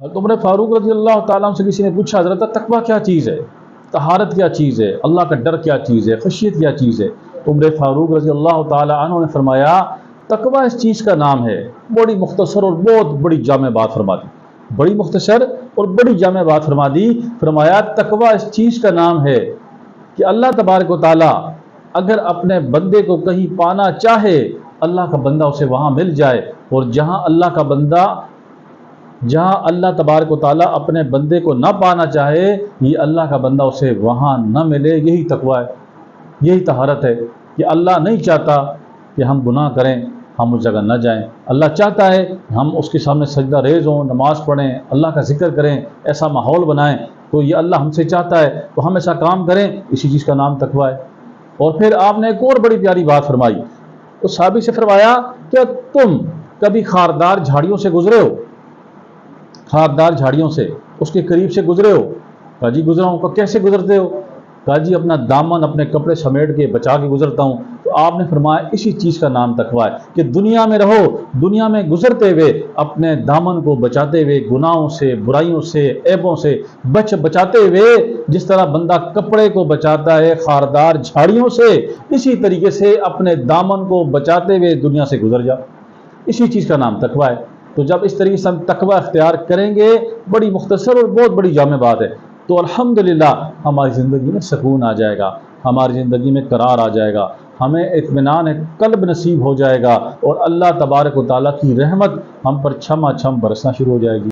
عمر فاروق رضی اللہ تعالیٰ عنہ سے کسی نے پوچھا حضرت تقویٰ کیا چیز ہے، طہارت کیا چیز ہے، اللہ کا ڈر کیا چیز ہے، خشیت کیا چیز ہے؟ عمر فاروق رضی اللہ تعالیٰ عنہ نے فرمایا تقویٰ اس چیز کا نام ہے۔ بڑی مختصر اور بہت بڑی جامع بات فرما دی، بڑی مختصر اور بڑی جامع بات فرما دی۔ فرمایا تقویٰ اس چیز کا نام ہے کہ اللہ تبارک و تعالیٰ اگر اپنے بندے کو کہیں پانا چاہے، اللہ کا بندہ اسے وہاں مل جائے، اور جہاں اللہ تبارک و تعالیٰ اپنے بندے کو نہ پانا چاہے، یہ اللہ کا بندہ اسے وہاں نہ ملے۔ یہی تقویٰ ہے، یہی طہارت ہے کہ اللہ نہیں چاہتا کہ ہم گناہ کریں، ہم اس جگہ نہ جائیں۔ اللہ چاہتا ہے کہ ہم اس کے سامنے سجدہ ریز ہوں، نماز پڑھیں، اللہ کا ذکر کریں، ایسا ماحول بنائیں۔ تو یہ اللہ ہم سے چاہتا ہے تو ہم ایسا کام کریں، اسی چیز کا نام تقویٰ ہے۔ اور پھر آپ نے ایک اور بڑی پیاری بات فرمائی، اس صحابی سے فرمایا کہ تم کبھی خاردار جھاڑیوں سے گزرے ہو؟ خاردار جھاڑیوں سے، اس کے قریب سے گزرے ہو؟ کہا جی گزرا ہوں۔ کہا کیسے گزرتے ہو؟ کہا جی اپنا دامن اپنے کپڑے سمیٹ کے بچا کے گزرتا ہوں۔ تو آپ نے فرمایا اسی چیز کا نام تقویٰ ہے کہ دنیا میں رہو، دنیا میں گزرتے ہوئے اپنے دامن کو بچاتے ہوئے، گناہوں سے، برائیوں سے، عیبوں سے بچاتے ہوئے، جس طرح بندہ کپڑے کو بچاتا ہے خاردار جھاڑیوں سے، اسی طریقے سے اپنے دامن کو بچاتے ہوئے دنیا سے گزر جا۔ اسی چیز کا نام تقویٰ ہے۔ تو جب اس طریقے سے ہم تقویٰ اختیار کریں گے، بڑی مختصر اور بہت بڑی جامع بات ہے، تو الحمدللہ ہماری زندگی میں سکون آ جائے گا، ہماری زندگی میں قرار آ جائے گا، ہمیں اطمینان قلب نصیب ہو جائے گا، اور اللہ تبارک و تعالیٰ کی رحمت ہم پر چھما چھم برسنا شروع ہو جائے گی۔